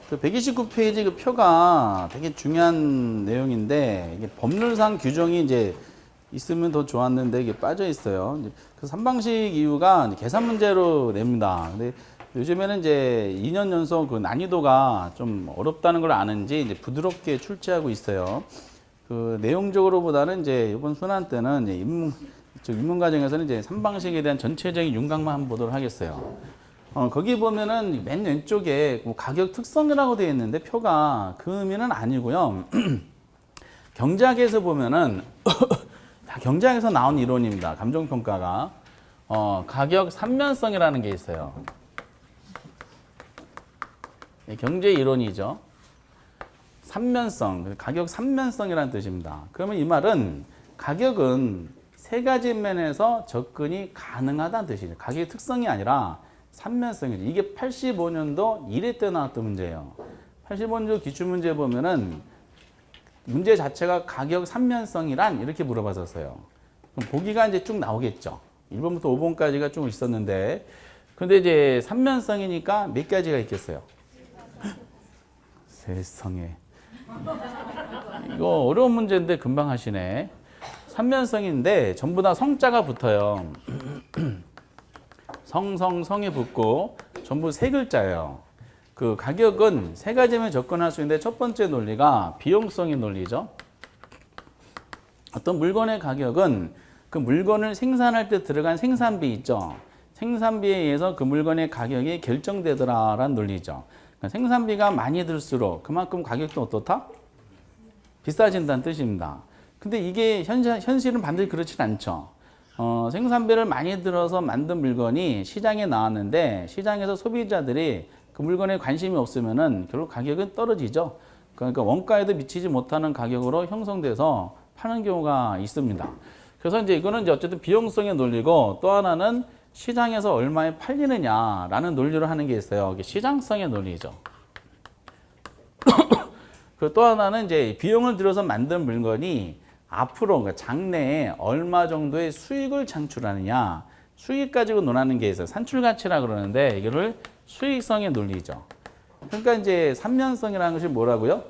그 129페이지 그 표가 되게 중요한 내용인데 이게 법률상 규정이 이제 있으면 더 좋았는데 이게 빠져 있어요. 이제 그 3방식 이유가 이제 계산 문제로 냅니다. 근데 요즘에는 이제 2년 연속 그 난이도가 좀 어렵다는 걸 아는지 이제 부드럽게 출제하고 있어요. 그 내용적으로 보다는 이제 이번 순환 때는 이제 입문 과정에서는 이제 3방식에 대한 전체적인 윤곽만 한번 보도록 하겠어요. 거기 보면은 맨 왼쪽에 뭐 가격 특성이라고 되어 있는데 표가 그 의미는 아니고요. 경제학에서 보면은 다 경제학에서 나온 이론입니다. 감정평가가 가격 삼면성이라는 게 있어요. 경제 이론이죠. 삼면성, 가격 삼면성이라는 뜻입니다. 그러면 이 말은 가격은 세 가지 면에서 접근이 가능하다는 뜻이죠. 가격의 특성이 아니라 삼면성이죠. 이게 85년도 1회 때 나왔던 문제예요. 85년도 기출문제 보면은 문제 자체가 가격 삼면성이란 이렇게 물어봤었어요. 그럼 보기가 이제 쭉 나오겠죠. 1번부터 5번까지가 쭉 있었는데, 근데 이제 삼면성이니까 몇 가지가 있겠어요? 세상에. 이거 어려운 문제인데 금방 하시네. 삼면성인데 전부 다 성자가 붙어요. 성에 붙고 전부 세 글자예요. 그 가격은 세 가지면 접근할 수 있는데 첫 번째 논리가 비용성의 논리죠. 어떤 물건의 가격은 그 물건을 생산할 때 들어간 생산비 있죠. 생산비에 의해서 그 물건의 가격이 결정되더라라는 논리죠. 그러니까 생산비가 많이 들수록 그만큼 가격도 어떻다? 비싸진다는 뜻입니다. 근데 이게 현실은 반드시 그렇진 않죠. 생산비를 많이 들어서 만든 물건이 시장에 나왔는데 시장에서 소비자들이 그 물건에 관심이 없으면은 결국 가격은 떨어지죠. 그러니까 원가에도 미치지 못하는 가격으로 형성돼서 파는 경우가 있습니다. 그래서 이제 이거는 이제 어쨌든 비용성의 논리고 또 하나는 시장에서 얼마에 팔리느냐라는 논리로 하는 게 있어요. 이게 시장성의 논리죠. 그리고 또 하나는 이제 비용을 들여서 만든 물건이 앞으로 그러니까 장래에 얼마 정도의 수익을 창출하느냐, 수익 가지고 논하는 게 있어요. 산출가치라 그러는데 이거를 수익성의 논리죠. 그러니까 이제 삼면성이라는 것이 뭐라고요?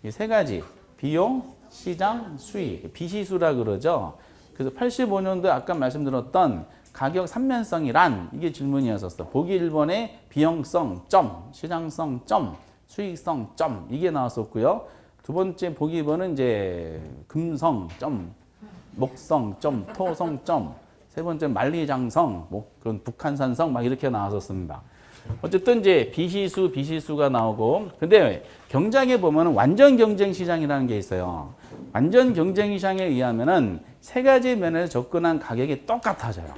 이 세 가지 비용, 시장, 수익, 비시수라 그러죠. 그래서 85년도에 아까 말씀드렸던 가격 삼면성이란 이게 질문이었었어. 보기 1번에 비용성 점, 시장성 점, 수익성 점 이게 나왔었고요. 두 번째 보기 2번은 이제 금성 점, 목성 점, 토성 점, 세 번째 만리장성, 뭐 그런 북한산성 막 이렇게 나왔었습니다. 어쨌든 이제 비시수가 나오고, 근데 경제학에 보면은 완전 경쟁 시장이라는 게 있어요. 완전 경쟁 시장에 의하면은 세 가지 면에서 접근한 가격이 똑같아져요.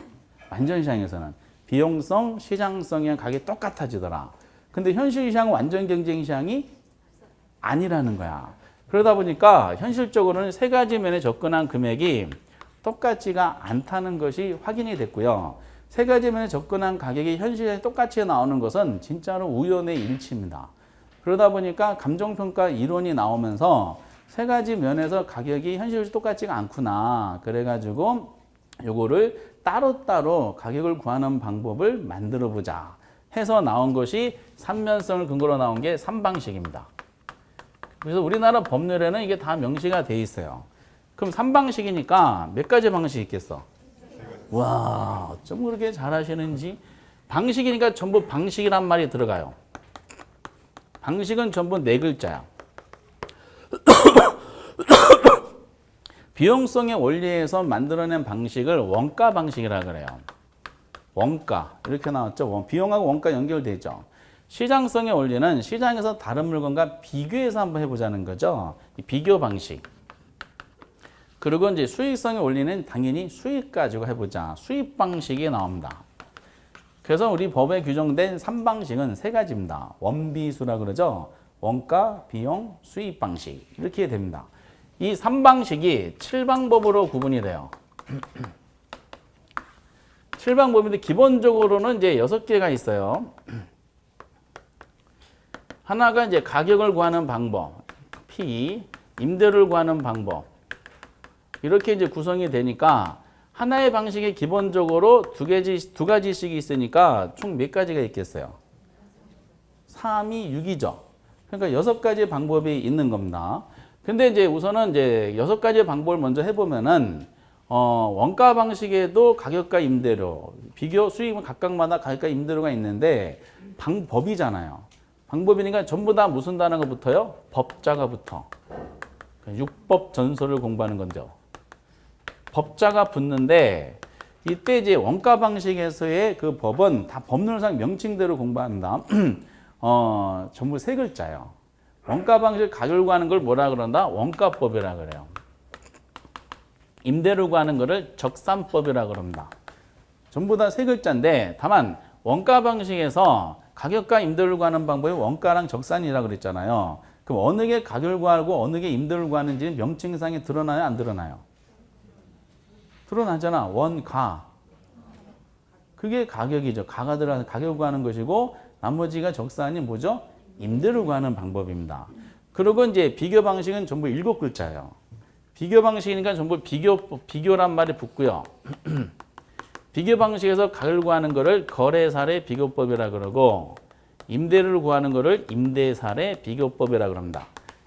완전 시장에서는 비용성, 시장성의 가격이 똑같아지더라. 근데 현실 시장은 완전 경쟁 시장이 아니라는 거야. 그러다 보니까 현실적으로는 세 가지 면에 접근한 금액이 똑같지가 않다는 것이 확인이 됐고요. 세 가지 면에 접근한 가격이 현실에 똑같이 나오는 것은 진짜로 우연의 일치입니다. 그러다 보니까 감정평가 이론이 나오면서 세 가지 면에서 가격이 현실적으로 똑같지가 않구나. 그래가지고 요거를 따로따로 가격을 구하는 방법을 만들어 보자 해서 나온 것이 삼면성을 근거로 나온 게 3방식입니다. 그래서 우리나라 법률에는 이게 다 명시가 돼 있어요. 그럼 3방식이니까 몇 가지 방식이 있겠어? 와, 어쩜 그렇게 잘하시는지. 방식이니까 전부 방식이란 말이 들어가요. 방식은 전부 네 글자야. 비용성의 원리에서 만들어낸 방식을 원가 방식이라 그래요. 원가 이렇게 나왔죠. 비용하고 원가 연결돼 있죠. 시장성의 원리는 시장에서 다른 물건과 비교해서 한번 해보자는 거죠. 비교 방식. 그리고 이제 수익성의 원리는 당연히 수익 가지고 해보자. 수익 방식이 나옵니다. 그래서 우리 법에 규정된 3방식은 세 가지입니다. 원비수라 그러죠. 원가, 비용, 수익 방식 이렇게 됩니다. 이 3방식이 7방법으로 구분이 돼요. 7방법인데 기본적으로는 이제 6개가 있어요. 하나가 이제 가격을 구하는 방법, P, 임대료를 구하는 방법. 이렇게 이제 구성이 되니까 하나의 방식이 기본적으로 두 가지씩 있으니까 총 몇 가지가 있겠어요? 3이 6이죠. 그러니까 6가지 방법이 있는 겁니다. 근데 이제 우선은 이제 6가지 방법을 먼저 해보면은 원가 방식에도 가격과 임대료, 비교 수익은 각각마다 가격과 임대료가 있는데 방법이잖아요. 방법이니까 전부 다 무슨 단어가 붙어요? 법자가 붙어. 육법 전설을 공부하는 건데요. 법자가 붙는데 이때 이제 원가 방식에서의 그 법은 다 법률상 명칭대로 공부한다. 전부 3글자예요. 원가 방식 가격을 구하는 걸 뭐라 그런다? 원가법이라 그래요. 임대료 구하는 거를 적산법이라 그럽니다. 전부 다 3글자인데 다만 원가 방식에서 가격과 임대료를 구하는 방법이 원가랑 적산이라 그랬잖아요. 그럼 어느 게 가격을 구하고 어느 게 임대료를 구하는지 명칭상에 드러나요? 안 드러나요? 드러나잖아. 원가. 그게 가격이죠. 가가 들어가서 가격을 구하는 것이고 나머지가 적산이 뭐죠? 임대료를 구하는 방법입니다. 그리고 이제 비교 방식은 전부 7글자예요. 비교 방식이니까 전부 비교란 말이 붙고요. 비교 방식에서 가격을 구하는 거를 거래사례 비교법이라 그러고 임대료를 구하는 거를 임대사례 비교법이라 그럽니다.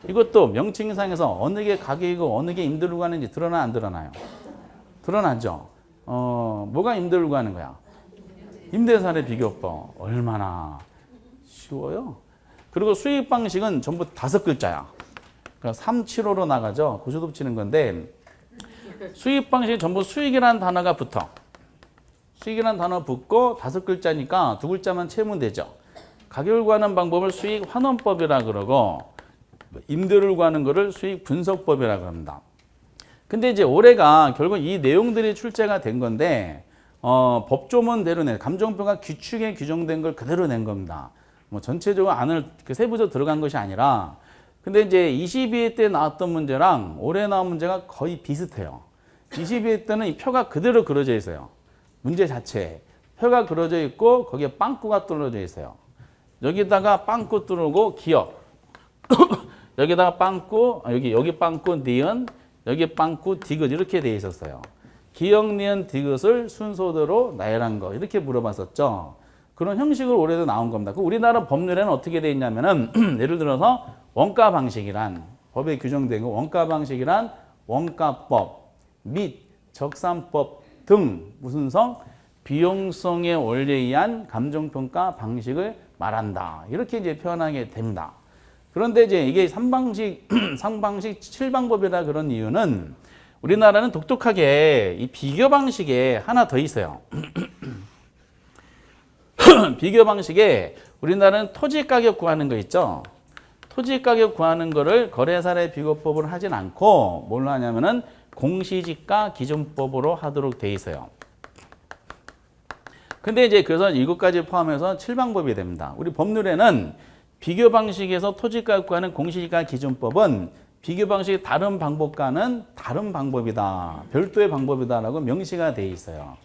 이것도 명칭상에서 어느 게 가격이고 어느 게 임대료를 구하는지 드러나 안 드러나요? 드러나죠. 뭐가 임대료를 구하는 거야? 임대사례 비교법. 얼마나 쉬워요? 그리고 수익 방식은 전부 5글자야. 그러니까 375로 나가죠. 고조도 치는 건데 수익 방식이 전부 수익이라는 단어가 붙어. 수익이라는 단어 붙고 5글자니까 2글자만 채우면 되죠. 가격을 구하는 방법을 수익 환원법이라 그러고 임대료를 구하는 거를 수익 분석법이라 그럽니다. 근데 이제 올해가 결국 이 내용들이 출제가 된 건데 법조문대로 낸 감정평가 규칙에 규정된 걸 그대로 낸 겁니다. 뭐 전체적으로 안을 세부적으로 들어간 것이 아니라 근데 이제 22회 때 나왔던 문제랑 올해 나온 문제가 거의 비슷해요. 22회 때는 이 표가 그대로 그려져 있어요. 문제 자체에 표가 그려져 있고 거기에 빵꾸가 뚫어져 있어요. 여기다가 빵꾸 뚫고 기억 여기다가 빵꾸 여기 빵꾸 니은 여기 빵꾸 디귿 이렇게 돼 있었어요. 기억 니은 디귿을 순서대로 나열한 거 이렇게 물어봤었죠. 그런 형식으로 올해도 나온 겁니다. 그 우리나라 법률에는 어떻게 돼 있냐면은 예를 들어서 원가 방식이란 법에 규정된 거 원가 방식이란 원가법 및 적산법 등 무슨 성 비용성에 원리에 의한 감정평가 방식을 말한다. 이렇게 이제 표현하게 됩니다. 그런데 이제 이게 3방식, 7방법이라 그런 이유는 우리나라는 독특하게 이 비교 방식에 하나 더 있어요. 비교 방식에 우리나라는 토지 가격 구하는 거 있죠. 토지 가격 구하는 거를 거래사례 비교법으로 하진 않고 뭘로 하냐면은 공시지가 기준법으로 하도록 돼 있어요. 근데 이제 그래서 7가지 포함해서 7방법이 됩니다. 우리 법률에는 비교 방식에서 토지 가격 구하는 공시지가 기준법은 비교 방식의 다른 방법과는 다른 방법이다. 별도의 방법이다라고 명시가 돼 있어요.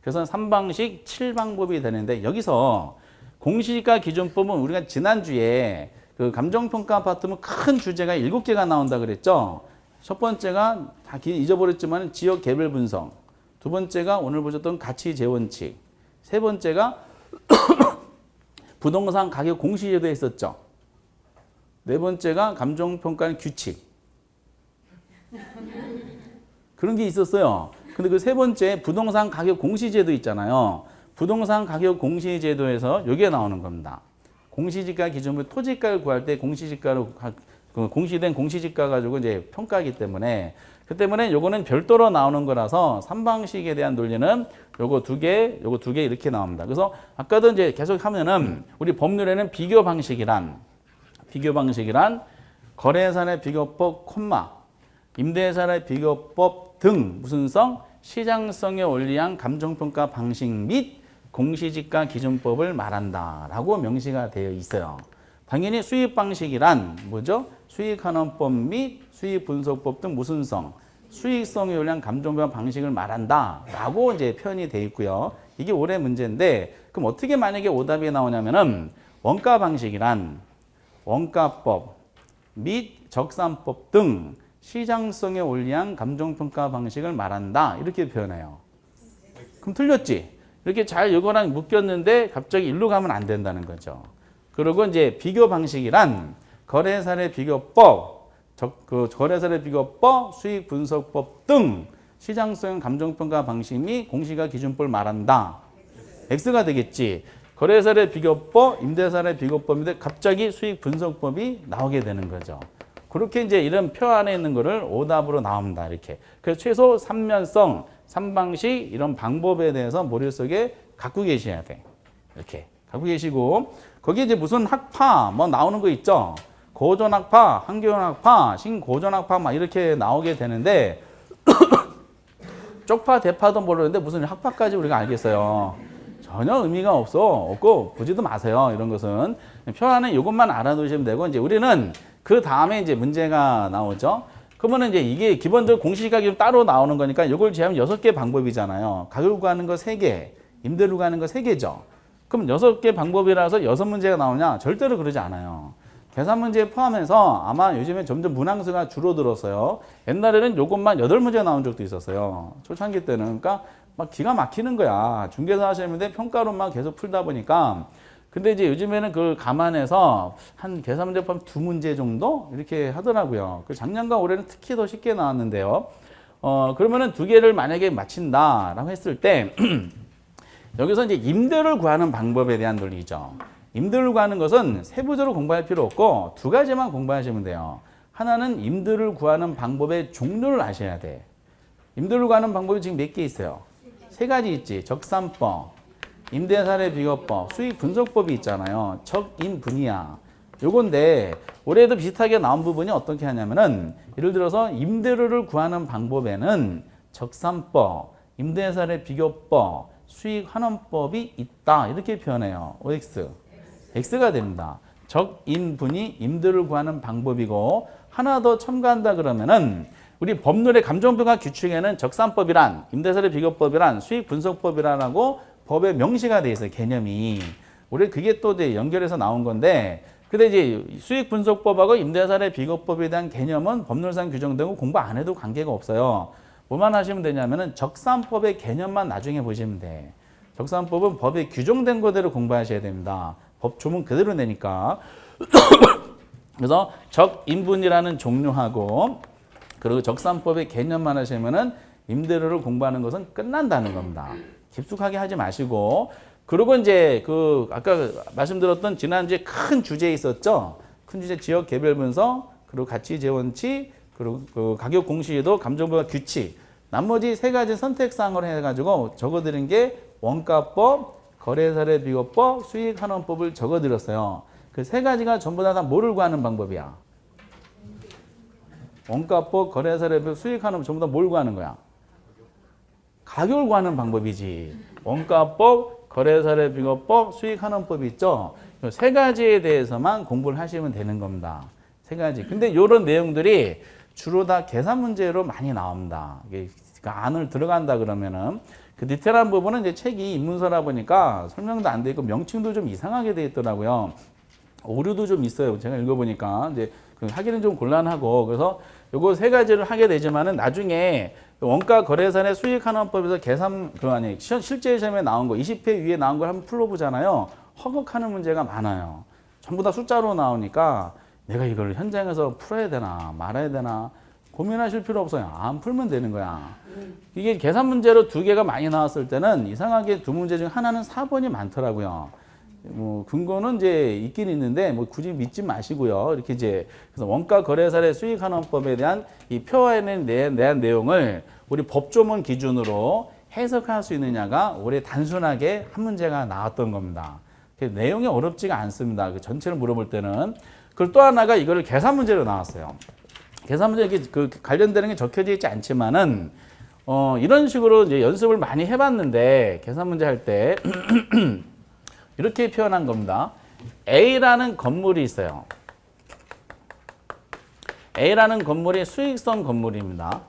그래서 3방식 7방법이 되는데 여기서 공시지가 기준법은 우리가 지난주에 그 감정평가 파트면 큰 주제가 7개가 나온다 그랬죠. 첫 번째가 다 잊어버렸지만 지역 개별 분석. 두 번째가 오늘 보셨던 가치 재원칙. 세 번째가 부동산 가격 공시제도에 있었죠. 네 번째가 감정평가는 규칙. 그런 게 있었어요. 근데 그 세 번째 부동산 가격 공시제도 있잖아요. 부동산 가격 공시제도에서 이게 나오는 겁니다. 공시지가 기준으로 토지가를 구할 때 공시지가로 공시된 공시지가 가지고 이제 평가하기 때문에 그 때문에 요거는 별도로 나오는 거라서 3방식에 대한 논리는 요거 두 개 이렇게 나옵니다. 그래서 아까도 이제 계속 하면은 우리 법률에는 비교 방식이란 거래사례 비교법 콤마 임대사례 비교법 등 무슨 성 시장성에 원리한 감정평가 방식 및 공시지가 기준법을 말한다라고 명시가 되어 있어요. 당연히 수익 방식이란 뭐죠? 수익환원법 및 수익분석법 등 무슨 성 수익성에 원리한 감정평가 방식을 말한다라고 이제 표현이 되어 있고요. 이게 올해 문제인데 그럼 어떻게 만약에 오답이 나오냐면은 원가 방식이란 원가법 및 적산법 등 시장성에 원리한 감정평가 방식을 말한다 이렇게 표현해요. 그럼 틀렸지? 이렇게 잘 이거랑 묶였는데 갑자기 일로 가면 안 된다는 거죠. 그리고 이제 비교 방식이란 거래사례 비교법, 거래사례 비교법, 수익 분석법 등 시장성 감정평가 방식 및 공시가 기준법을 말한다. X가 되겠지. 거래사례 비교법, 임대사례 비교법인데 갑자기 수익 분석법이 나오게 되는 거죠. 그렇게 이제 이런 표 안에 있는 거를 오답으로 나옵니다. 이렇게. 그래서 최소 3면성, 3방식 이런 방법에 대해서 머릿속에 갖고 계셔야 돼. 이렇게 갖고 계시고 거기에 이제 무슨 학파 뭐 나오는 거 있죠. 고전학파, 한교훈학파, 신고전학파 막 이렇게 나오게 되는데 쪽파, 대파도 모르는데 무슨 학파까지 우리가 알겠어요. 전혀 의미가 없고 보지도 마세요. 이런 것은 표 안에 이것만 알아두시면 되고 이제 우리는 그 다음에 이제 문제가 나오죠. 그러면 이제 이게 기본적으로 공시지가 기준 따로 나오는 거니까 이걸 제하면 6개 방법이잖아요. 가격을 구하는 거 3개, 임대를 구하는 거 3개죠. 그럼 6개 방법이라서 6문제가 나오냐? 절대로 그러지 않아요. 계산 문제 포함해서 아마 요즘에 점점 문항수가 줄어들었어요. 옛날에는 요것만 8문제 나온 적도 있었어요. 초창기 때는. 그러니까 막 기가 막히는 거야. 중개사 하시는데 평가로만 계속 풀다 보니까. 근데 이제 요즘에는 그걸 감안해서 한 계산 문제 포함 2문제 정도 이렇게 하더라고요. 그 작년과 올해는 특히 더 쉽게 나왔는데요. 그러면은 2개를 만약에 맞힌다라고 했을 때 여기서 이제 임대를 구하는 방법에 대한 논리죠. 임대를 구하는 것은 세부적으로 공부할 필요 없고 2가지만 공부하시면 돼요. 하나는 임대를 구하는 방법의 종류를 아셔야 돼. 임대를 구하는 방법이 지금 몇 개 있어요? 3가지 있지. 적산법, 임대사례 비교법, 수익 분석법이 있잖아요. 적임분이야. 요건데 올해도 비슷하게 나온 부분이 어떻게 하냐면은 예를 들어서 임대료를 구하는 방법에는 적산법, 임대사례 비교법, 수익 환원법이 있다. 이렇게 표현해요. OX. X가 됩니다. 적임분이 임대를 구하는 방법이고 하나 더 첨가한다 그러면은 우리 법률의 감정평가 규칙에는 적산법이란, 임대사례 비교법이란, 수익 분석법이라고 법에 명시가 돼 있어요. 개념이. 우리 그게 또 이제 연결해서 나온 건데 근데 이제 수익 분석법하고 임대사례 비교법에 대한 개념은 법률상 규정되고 공부 안 해도 관계가 없어요. 뭐만 하시면 되냐면은 적산법의 개념만 나중에 보시면 돼. 적산법은 법에 규정된 거대로 공부하셔야 됩니다. 법 조문 그대로 내니까. 그래서 적임분이라는 종류하고 그리고 적산법의 개념만 하시면은 임대료를 공부하는 것은 끝난다는 겁니다. 깊숙하게 하지 마시고 그리고 이제 그 아까 말씀드렸던 지난주에 큰 주제 있었죠. 큰 주제 지역 개별 분석 그리고 가치 재원칙 그리고 그 가격 공시에도 감정평가 규칙 나머지 3가지 선택사항으로 해가지고 적어드린 게 원가법, 거래사례 비교법, 수익 환원법을 적어드렸어요. 그 3가지가 전부 다 뭐를 구하는 방법이야? 원가법, 거래사례 비교법, 수익 환원법 전부 다 뭘 구하는 거야? 가격을 구하는 방법이지. 원가법, 거래사례 비교법, 수익 환원법이 있죠. 이 3가지에 대해서만 공부를 하시면 되는 겁니다. 3가지. 근데 이런 내용들이 주로 다 계산 문제로 많이 나옵니다. 이게 안을 들어간다 그러면은 그 디테일한 부분은 이제 책이 입문서라 보니까 설명도 안 돼 있고 명칭도 좀 이상하게 돼 있더라고요. 오류도 좀 있어요. 제가 읽어보니까 이제 하기는 좀 곤란하고 그래서 요거 3가지를 하게 되지만은 나중에 원가 거래사례 수익 환원법에서 계산 실제 시험에 나온 거 20회 위에 나온 걸 한번 풀어보잖아요. 허걱하는 문제가 많아요. 전부 다 숫자로 나오니까 내가 이걸 현장에서 풀어야 되나 말아야 되나 고민하실 필요 없어요. 안 풀면 되는 거야. 이게 계산 문제로 2개가 많이 나왔을 때는 이상하게 2문제 중 하나는 4번이 많더라고요. 뭐 근거는 이제 있긴 있는데 뭐 굳이 믿지 마시고요. 이렇게 이제 그래서 원가 거래사례 수익 환원법에 대한 이 표에 대한 내용을 우리 법조문 기준으로 해석할 수 있느냐가 올해 단순하게 한 문제가 나왔던 겁니다. 내용이 어렵지가 않습니다. 그 전체를 물어볼 때는. 그리고 또 하나가 이거를 계산 문제로 나왔어요. 계산 문제 이렇게 그 관련되는 게 적혀져 있지 않지만은 이런 식으로 이제 연습을 많이 해봤는데 계산 문제 할 때 이렇게 표현한 겁니다. A라는 건물이 있어요. A라는 건물이 수익성 건물입니다.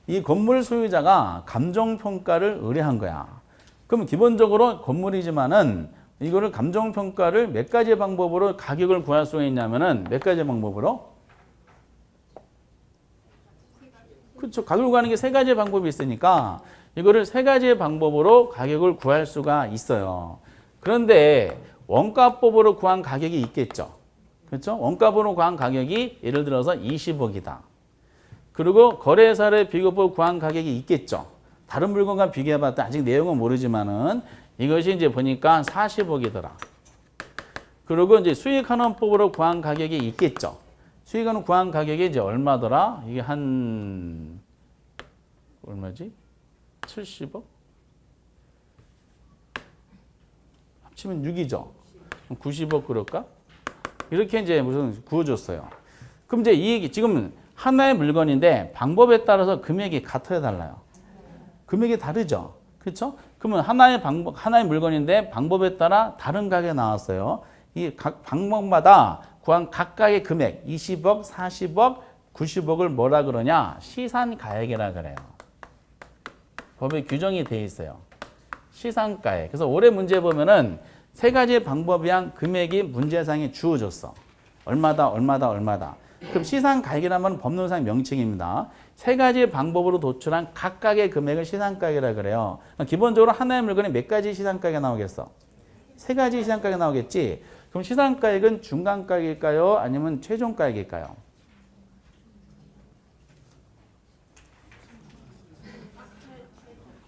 이 건물 소유자가 감정평가를 의뢰한 거야. 그럼 기본적으로 건물이지만은 이거를 감정평가를 몇 가지 방법으로 가격을 구할 수가 있냐면은 몇 가지 방법으로? 그렇죠. 가격을 구하는 게 3가지 방법이 있으니까 이거를 3가지 방법으로 가격을 구할 수가 있어요. 그런데 원가법으로 구한 가격이 있겠죠. 그렇죠? 원가보로 구한 가격이 예를 들어서 20억이다. 그리고 거래사를 비교법 구한 가격이 있겠죠. 다른 물건과 비교해봤을 때 아직 내용은 모르지만은 이것이 이제 보니까 40억이더라. 그리고 이제 수익환원법으로 구한 가격이 있겠죠. 수익환원 구한 가격이 이제 얼마더라? 이게 한 얼마지? 70억? 합치면 6이죠. 90억 그럴까? 이렇게 이제 무슨 구워줬어요. 그럼 이제 이 지금 하나의 물건인데 방법에 따라서 금액이 같아야 달라요. 금액이 다르죠. 그렇죠? 그러면 하나의 물건인데 방법에 따라 다른 가격이 나왔어요. 이 각 방법마다 구한 각각의 금액 20억, 40억, 90억을 뭐라 그러냐? 시산가액이라 그래요. 법에 규정이 돼 있어요. 시산가액. 그래서 올해 문제 보면은 세 가지 방법에 의한 금액이 문제상에 주어졌어. 얼마다, 얼마다, 얼마다. 그럼 시산가액이라면 법률상 명칭입니다. 세 가지 방법으로 도출한 각각의 금액을 시산가액이라 그래요. 기본적으로 하나의 물건에 몇 가지 시산가액이 나오겠어? 세 가지 시산가액이 나오겠지? 그럼 시산가액은 중간가액일까요? 아니면 최종가액일까요?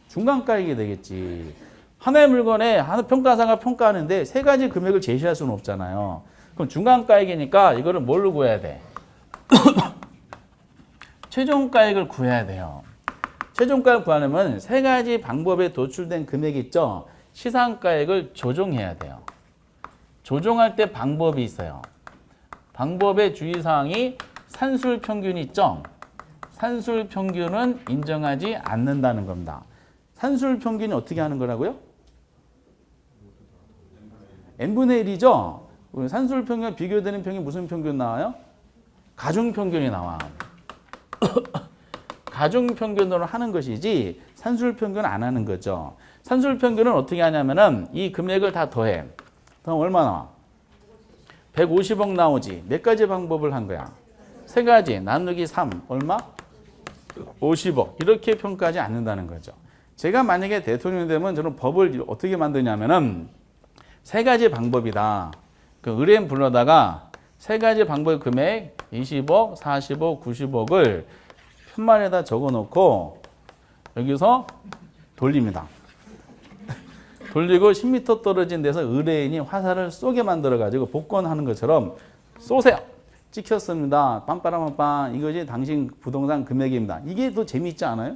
중간가액이 되겠지. 하나의 물건에 평가사가 평가하는데 세 가지 금액을 제시할 수는 없잖아요. 그럼 중간가액이니까 이거를 뭘로 구해야 돼? 최종가액을 구해야 돼요. 최종가액을 구하려면 세 가지 방법에 도출된 금액이 있죠. 시산가액을 조정해야 돼요. 조정할 때 방법이 있어요. 방법의 주의사항이 산술평균이 있죠. 산술평균은 인정하지 않는다는 겁니다. 산술평균이 어떻게 하는 거라고요? n분의 1이죠. 산술평균과 비교되는 평균이 무슨 평균 나와요? 가중평균이 나와. 가중평균으로 하는 것이지 산술평균은 안 하는 거죠. 산술평균은 어떻게 하냐면은 이 금액을 다 더해. 그럼 얼마 나와? 150억 나오지. 몇 가지 방법을 한 거야? 세 가지. 나누기 3. 얼마? 50억. 이렇게 평가하지 않는다는 거죠. 제가 만약에 대통령이 되면 저는 법을 어떻게 만드냐면은 세 가지 방법이다. 그 의뢰인 불러다가 세 가지 방법의 금액 20억, 40억, 90억을 편말에다 적어 놓고 여기서 돌립니다. 돌리고 10m 떨어진 데서 의뢰인이 화살을 쏘게 만들어 가지고 복권하는 것처럼 쏘세요. 찍혔습니다. 빰빠라빰빰. 이것이 당신 부동산 금액입니다. 이게 더 재미있지 않아요?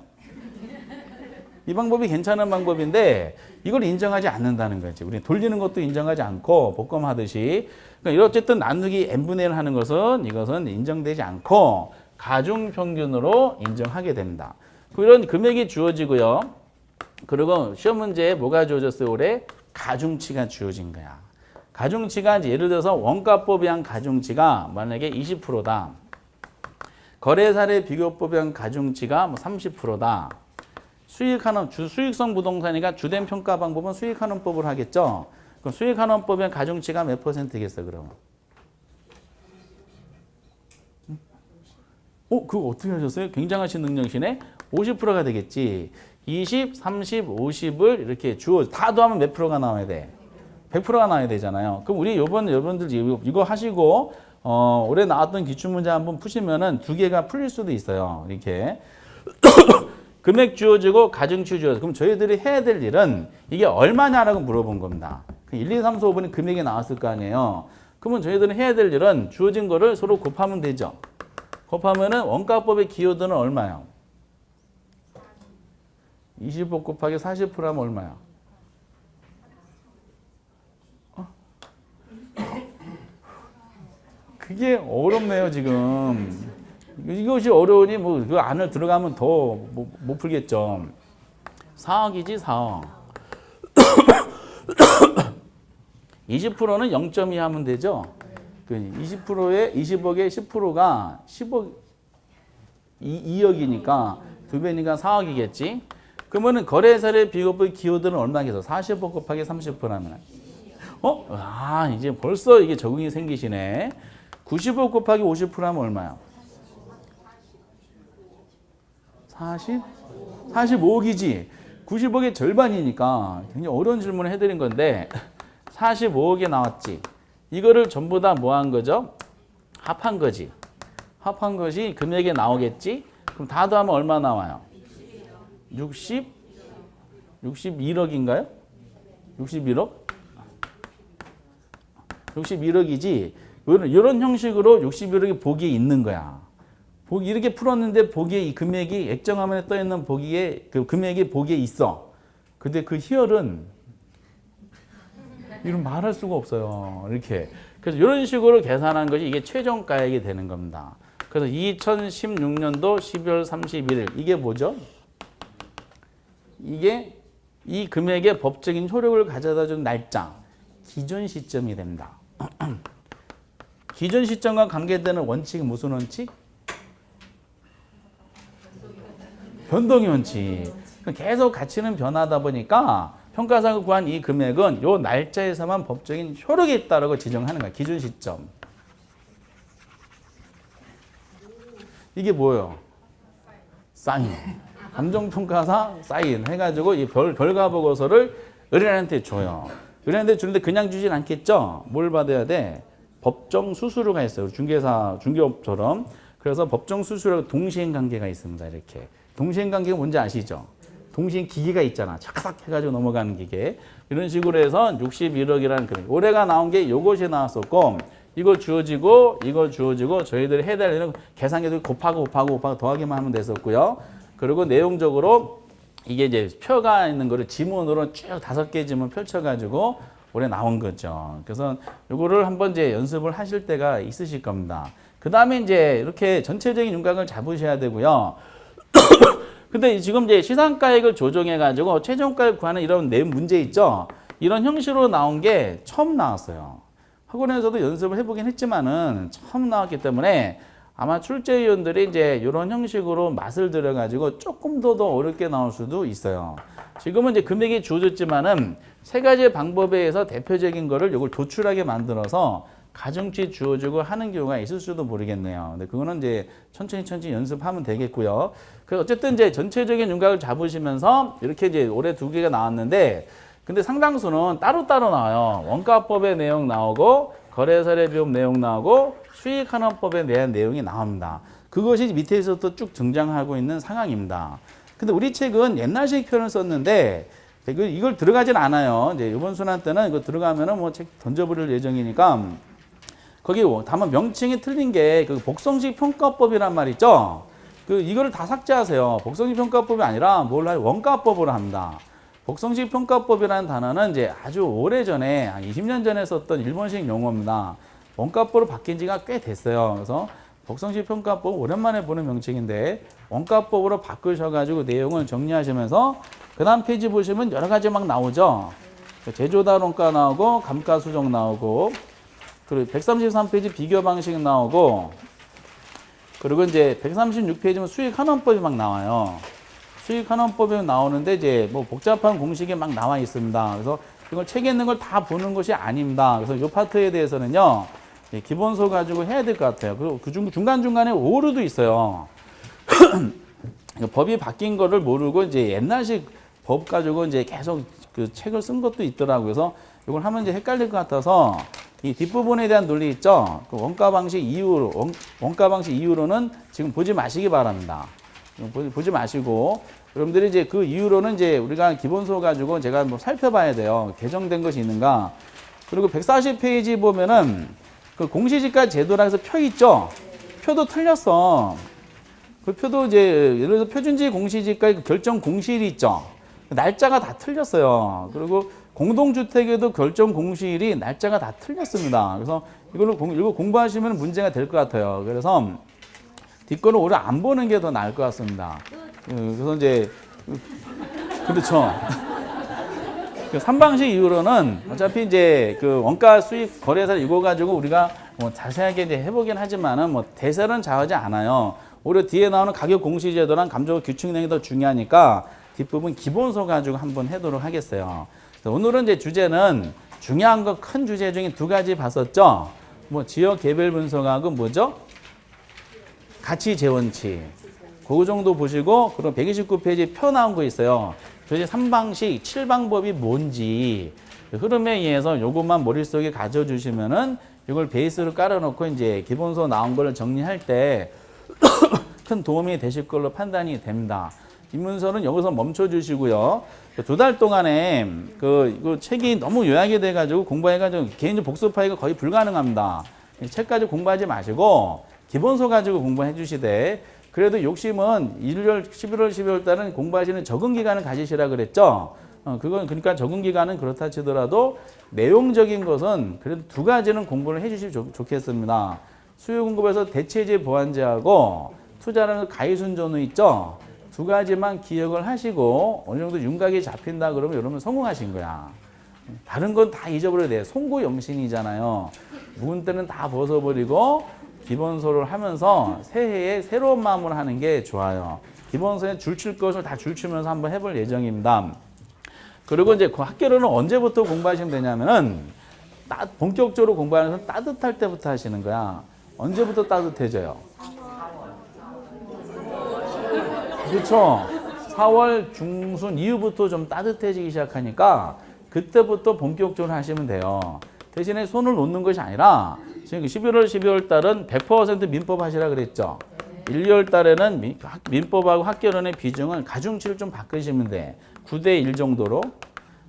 이 방법이 괜찮은 방법인데 이걸 인정하지 않는다는 거지. 우리 돌리는 것도 인정하지 않고 복권하듯이. 그러니까 어쨌든 나누기 n분의 1 하는 것은 이것은 인정되지 않고 가중평균으로 인정하게 됩니다. 이런 금액이 주어지고요. 그리고 시험 문제에 뭐가 주어졌어요? 올해 가중치가 주어진 거야. 가중치가 이제 예를 들어서 원가법에 의한 가중치가 만약에 20%다. 거래사례 비교법에 의한 가중치가 30%다. 수익환원, 수익성 부동산이니까 주된 평가 방법은 수익환원법을 하겠죠. 그럼 수익환원법에 의한 가중치가 몇 %겠어, 그럼? 그거 어떻게 하셨어요? 굉장하신 능력이시네? 50%가 되겠지. 20, 30, 50을 이렇게 다 더하면 몇 프로가 나와야 돼? 100%가 나와야 되잖아요. 그럼 우리 여러분들 이거 하시고, 올해 나왔던 기출문제 한번 푸시면은 두 개가 풀릴 수도 있어요. 이렇게. 금액 주어지고 가중치 주어져. 그럼 저희들이 해야 될 일은 이게 얼마냐라고 물어본 겁니다. 1, 2, 3, 4, 5번에 금액이 나왔을 거 아니에요. 그러면 저희들은 해야 될 일은 주어진 거를 서로 곱하면 되죠. 곱하면은 원가법의 기여도는 얼마예요? 25 곱하기 40% 하면 얼마야? 그게 어렵네요, 지금. 이것이 어려우니 뭐 그 안을 들어가면 더 못 풀겠죠. 4억이지, 4억. 20%는 0.2 하면 되죠. 그 20%에 20억에 10%가 10억 2억이니까 2배니까 4억이겠지. 그러면은 거래사례 비교법의 기여도는 얼마겠어? 40억 곱하기 30%라면. 이제 벌써 이게 적응이 생기시네. 90억 곱하기 50%하면 얼마야? 45억이지. 90억의 절반이니까 굉장히 어려운 질문을 해드린 건데 45억이 나왔지. 이거를 전부 다 뭐 한 거죠? 합한 거지. 합한 것이 금액에 나오겠지? 그럼 다 더하면 얼마 나와요? 61억인가요? 61억? 61억이지. 이런 형식으로 61억이 보기에 있는 거야. 보기 이렇게 풀었는데 보기에 이 금액이 액정화면에 떠 있는 보기에 그 금액이 보기에 있어. 근데 그 희열은 이런 말할 수가 없어요. 이렇게. 그래서 이런 식으로 계산한 것이 이게 최종가액이 되는 겁니다. 그래서 2016년도 12월 31일 이게 뭐죠? 이게 이 금액의 법적인 효력을 가져다 준 날짜, 기존 시점이 됩니다. 기존 시점과 관계되는 원칙은 무슨 원칙? 변동의 원칙. 계속 가치는 변하다 보니까 평가사가 구한 이 금액은 요 날짜에서만 법적인 효력이 있다고 지정하는 거야. 기준 시점. 이게 뭐예요? 사인. 감정평가사 사인 해가지고 이 결과 보고서를 의뢰인한테 줘요. 의뢰인한테 주는데 그냥 주진 않겠죠? 뭘 받아야 돼? 법정 수수료가 있어요. 중개사, 중개업처럼. 그래서 법정 수수료 동시행 관계가 있습니다. 이렇게. 동시행 관계가 뭔지 아시죠? 동시행 기계가 있잖아. 착삭 해가지고 넘어가는 기계. 이런 식으로 해서 61억이라는 금액. 올해가 나온 게 요것이 나왔었고, 이거 주어지고, 이거 주어지고, 저희들이 해야 될 일은 계산기도 곱하고 더하기만 하면 됐었고요. 그리고 내용적으로 이게 이제 표가 있는 거를 지문으로 쭉 5개 지문 펼쳐가지고 올해 나온 거죠. 그래서 요거를 한번 이제 연습을 하실 때가 있으실 겁니다. 그 다음에 이제 이렇게 전체적인 윤곽을 잡으셔야 되고요. 근데 지금 이제 시상가액을 조정해가지고 최종가액 구하는 이런 내용 문제 있죠? 이런 형식으로 나온 게 처음 나왔어요. 학원에서도 연습을 해보긴 했지만은 처음 나왔기 때문에 아마 출제위원들이 이제 이런 형식으로 맛을 들여가지고 조금 더 어렵게 나올 수도 있어요. 지금은 이제 금액이 주어졌지만은 세 가지 방법에 의해서 대표적인 거를 이걸 도출하게 만들어서 가중치 주어주고 하는 경우가 있을 수도 모르겠네요. 근데 그거는 이제 천천히 연습하면 되겠고요. 그 어쨌든 이제 전체적인 윤곽을 잡으시면서 이렇게 이제 올해 2개가 나왔는데, 근데 상당수는 따로따로 나와요. 원가법의 내용 나오고, 거래사례 비용 내용 나오고, 수익환원법에 대한 내용이 나옵니다. 그것이 밑에서도 쭉 등장하고 있는 상황입니다. 근데 우리 책은 옛날식 표현을 썼는데, 이걸 들어가진 않아요. 이제 이번 순환 때는 이거 들어가면은 뭐 책 던져버릴 예정이니까, 거기 다만 명칭이 틀린 게 그 복성식 평가법이란 말 있죠? 이거를 다 삭제하세요. 복성식 평가법이 아니라 원가법으로 합니다. 복성식 평가법이라는 단어는 이제 아주 오래전에, 한 20년 전에 썼던 일본식 용어입니다. 원가법으로 바뀐 지가 꽤 됐어요. 그래서 복성식 평가법 오랜만에 보는 명칭인데, 원가법으로 바꾸셔가지고 내용을 정리하시면서, 그 다음 페이지 보시면 여러 가지 막 나오죠? 제조달 원가 나오고, 감가수정 나오고, 그리고 133페이지 비교 방식 나오고, 그리고 이제 136페이지면 수익환원법이 막 나와요. 수익환원법이 나오는데 이제 뭐 복잡한 공식이 막 나와 있습니다. 그래서 이걸 책에 있는 걸 다 보는 것이 아닙니다. 그래서 이 파트에 대해서는요, 기본서 가지고 해야 될 것 같아요. 그리고 그 중간중간에 오류도 있어요. 법이 바뀐 거를 모르고 이제 옛날식 법 가지고 이제 계속 그 책을 쓴 것도 있더라고요. 그래서 이걸 하면 이제 헷갈릴 것 같아서 이 뒷부분에 대한 논리 있죠? 그 원가 방식 이후로는 지금 보지 마시기 바랍니다. 보지 마시고, 여러분들이 이제 그 이후로는 이제 우리가 기본서 가지고 제가 뭐 살펴봐야 돼요. 개정된 것이 있는가. 그리고 140페이지 보면은 그 공시지가 제도라 해서 표 있죠? 표도 틀렸어. 그 표도 이제 예를 들어서 표준지 공시지가의 그 결정 공시일이 있죠? 날짜가 다 틀렸어요. 그리고 공동주택에도 결정 공시일이 날짜가 다 틀렸습니다. 그래서 이거 공부하시면 문제가 될 것 같아요. 그래서 뒷거는 오히려 안 보는 게 더 나을 것 같습니다. 그래서 이제, 그렇죠. 그 3방식 이후로는 어차피 이제 그 원가 수익 거래사를 이거 가지고 우리가 뭐 자세하게 이제 해보긴 하지만은 뭐 대세는 좌우하지 않아요. 오히려 뒤에 나오는 가격 공시제도랑 감정 규칙 내용이 더 중요하니까 뒷부분 기본서 가지고 한번 해도록 하겠어요. 오늘은 이제 주제는 중요한 거 큰 주제 중에 2가지 봤었죠. 뭐 지역 개별 분석하고 뭐죠? 가치 재원칙. 그 정도 보시고, 그럼 129페이지 표 나온 거 있어요. 도대체 3방식 7방법이 뭔지, 흐름에 의해서 요것만 머릿속에 가져주시면은 이걸 베이스로 깔아놓고 이제 기본서 나온 거를 정리할 때 큰 도움이 되실 걸로 판단이 됩니다. 이 문서는 여기서 멈춰 주시고요. 2달 동안에 그 책이 너무 요약이 돼가지고 공부해가지고 개인적 복습하기가 거의 불가능합니다. 책 가지고 공부하지 마시고 기본서 가지고 공부해 주시되, 그래도 욕심은 1월, 11월, 12월 달은 공부하시는 적응 기간을 가지시라 그랬죠. 그건 그러니까 적응 기간은 그렇다 치더라도 내용적인 것은 그래도 2가지는 공부를 해 주시면 좋겠습니다. 수요 공급에서 대체제 보완제하고 투자라는 가이순전후 있죠. 2가지만 기억을 하시고 어느 정도 윤곽이 잡힌다 그러면 여러분 성공하신 거야. 다른 건 다 잊어버려야 돼. 송구영신이잖아요. 묵은 때는 다 벗어버리고 기본서를 하면서 새해에 새로운 마음으로 하는 게 좋아요. 기본서에 줄칠 것을 다 줄치면서 한번 해볼 예정입니다. 그리고 이제 그 학교로는 언제부터 공부하시면 되냐면은 본격적으로 공부하는 건 따뜻할 때부터 하시는 거야. 언제부터 따뜻해져요? 그렇죠. 4월 중순 이후부터 좀 따뜻해지기 시작하니까 그때부터 본격적으로 하시면 돼요. 대신에 손을 놓는 것이 아니라 지금 11월, 12월 달은 100% 민법 하시라 그랬죠. 1, 2월 달에는 민법하고 학교론의 비중을 가중치를 좀 바꾸시면 돼. 9대 1 정도로.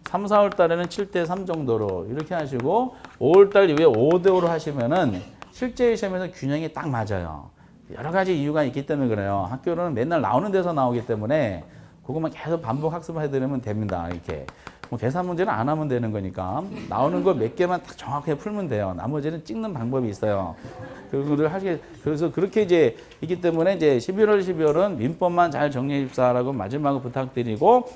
3, 4월 달에는 7대 3 정도로 이렇게 하시고 5월 달 이후에 5대 5로 하시면은 실제 시험에서 균형이 딱 맞아요. 여러 가지 이유가 있기 때문에 그래요. 학교는 맨날 나오는 데서 나오기 때문에 그것만 계속 반복 학습해드리면 됩니다. 이렇게 뭐 계산 문제는 안 하면 되는 거니까 나오는 거 몇 개만 딱 정확하게 풀면 돼요. 나머지는 찍는 방법이 있어요. 그거를 하게 그래서 그렇게 이제 있기 때문에 이제 11월, 12월은 민법만 잘 정리해 줍사라고 마지막으로 부탁드리고,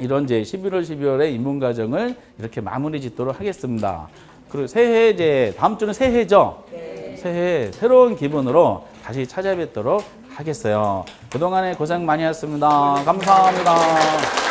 이런 이제 11월, 12월의 입문 과정을 이렇게 마무리 짓도록 하겠습니다. 그리고 새해 이제 다음 주는 새해죠. 새해 새로운 기분으로 다시 찾아뵙도록 하겠어요. 그동안에 고생 많이 했습니다. 감사합니다.